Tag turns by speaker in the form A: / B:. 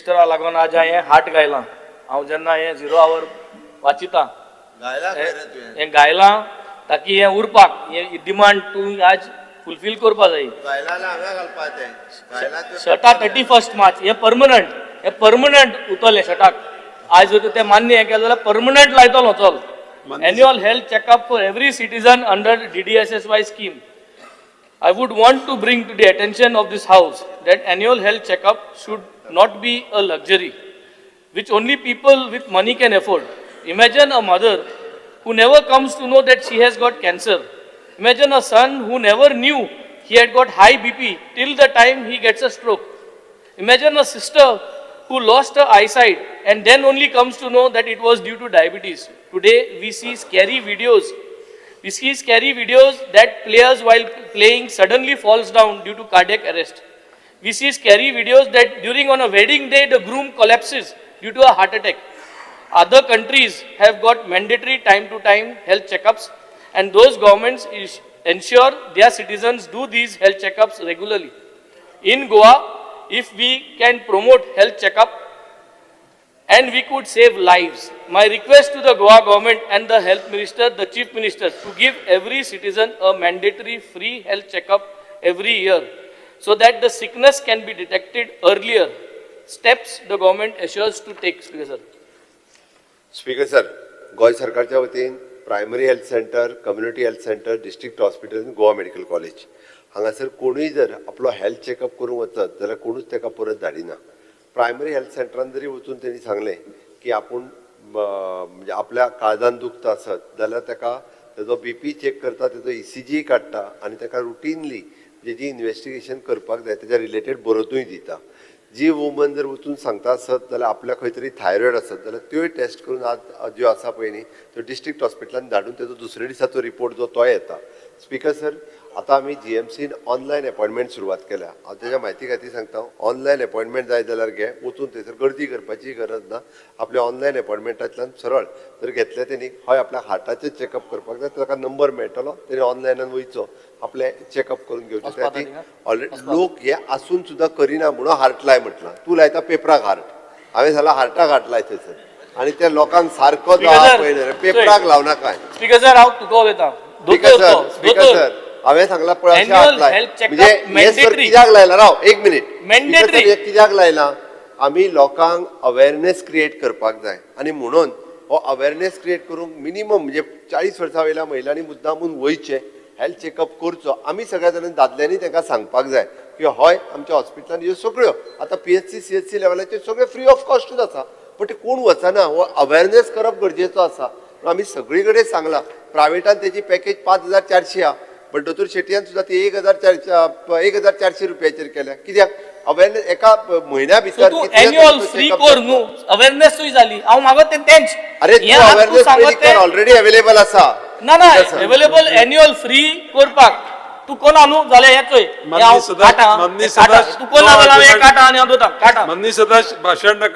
A: मिनिस्टरा लागून आज हांवें हार्ट गायलां. हांव जेन्ना हें 0 आवर वाचितां हें गायलां ताकी हें उरपाक हें डिमांड तूं आज फुलफील करपा जाय. शटाक 31 मार्च हें परमनंट उरतलें शटाक. आज जर तें मान्य हें केलें जाल्यार परमनंट लायतलो चल. Annual health checkup for every citizen under DDSSY scheme. I would want to bring to the attention of this House that annual health checkup should not be a luxury which only people with money can afford. Imagine a mother who never comes to know that she has got cancer. Imagine a son who never knew he had got high BP till the time he gets a stroke. Imagine a sister who lost her eyesight and then only comes to know that it was due to diabetes. Today we see scary videos. We see scary videos that players while playing suddenly falls down due to cardiac arrest. We see scary videos that during on a wedding day the groom collapses due to a heart attack. Other countries have got mandatory time to time health checkups and those governments ensure their citizens do these health checkups regularly. In Goa, if we can promote health checkup and we could save lives. My request to the Goa government and the health minister, the chief minister, to give every citizen a mandatory free health checkup every year so that the sickness can be detected earlier. Steps the government assures to take. Speaker sir.
B: Speaker sir, गोय सरकारच्या वतीन primary health centre, community health centre, district hospital, Goa medical college हांगासर कोणूय जर आपलो health checkup करूंक वचत जाल्यार कोणूच ताका परत धाडिना. प्रायमरी हेल्थ सेंटरान जरी वचून तेणी सांगलें की आपूण म्हणजे आपल्या काळजान दुखता आसत जाल्यार ताका तेजो BP चेक करता, तेजो ECG काडटा आनी ताका रुटीनली जी इन्वेस्टिगेशन करपाक जाय तेज्या रिलेटेड बरोवनूय दिता. जी वुमन जर वचून सांगता आसत जाल्यार आपल्या खंय तरी थायरॉयड आसत जाल्यार त्योय टेस्ट करून आज ज्यो आसा पळय न्ही त्यो डिस्ट्रिक्ट हॉस्पिटलान धाडून तेजो दुसऱ्या दिसाचो रिपोर्ट जो तो येता. स्पीकर सर, आता आमी GMCन ऑनलायन अपॉयंटमेंट सुरवात केल्या. हांव तेज्या म्हायती खातीर सांगता, ऑनलायन अपॉयंटमेंट जाय जाल्यार घे, वचून थंयसर गर्दी करपाची गरज ना. आपल्या ऑनलायन अपॉयंटमेंटांतल्यान सरळ जर घेतले तेणी हय आपल्या हार्टाचें चॅकअप करपाक जाय ताका नंबर मेळटलो, तेणी ऑनलायनान वयचो, आपले चॅकअप करून घेवचें. त्या ऑलरेडी लोक हे आसून सुद्दां करिना म्हणून हार्ट लाय म्हटलां. तूं लायता पेपराक हार्ट, हांवें जाल्यार हार्टाक हार्ट लाय थंयसर आनी त्या लोकांक सारको पेपराक लावना काय.
A: स्पीकर सर हांव तुका उलयतां.
B: स्पीकर सर हांवें सांगला पळय म्हणजे कित्याक लायला राव एक मिनिट
A: मॅन्डेटरी
B: कित्याक लायला आमी लोकांक अवेअरनेस क्रिएट करपाक जाय आनी म्हणून हो अवेअरनेस क्रिएट करूंक मिनिमम म्हणजे 40 वर्सां वयल्या महिलांनी मुद्दामून वयचे, हेल्थ चेकअप करचो. आमी सगळ्या जाणांनी दादल्यांनी तांकां सांगपाक जाय की हय आमच्या हॉस्पिटलान ह्यो सगळ्यो आतां PHC CHC लेवलाचेर सगळे फ्री ऑफ कॉस्टूच आसा, पण ते कोण वचना. हो अवेअरनेस करप गरजेचो आसा. आमी सगळी कडेन सांगला. प्रायवेटान तेजी पॅकेज 5400 आहा, पण दोतोर शेट्यान सुद्दां ती 1400 रुपयाचेर केल्या. कित्याक अवेअरनेस एका म्हयन्या भितर
A: एन्युअल फ्री कोर न्हू, अवेअरनेसूय जाली. हांव मागो तेंच
B: अरे तूं अवेअरनेस ऑलरेडी अवेलेबल आसा.
A: ना ना अवेलेबल एन्युअल फ्री करपाक तूं कोण न्हू जाल्यार येतोय तूं कोण जाल्यार काटा आनी हांव दोता काटा.
C: मन्नी सदाश भाशण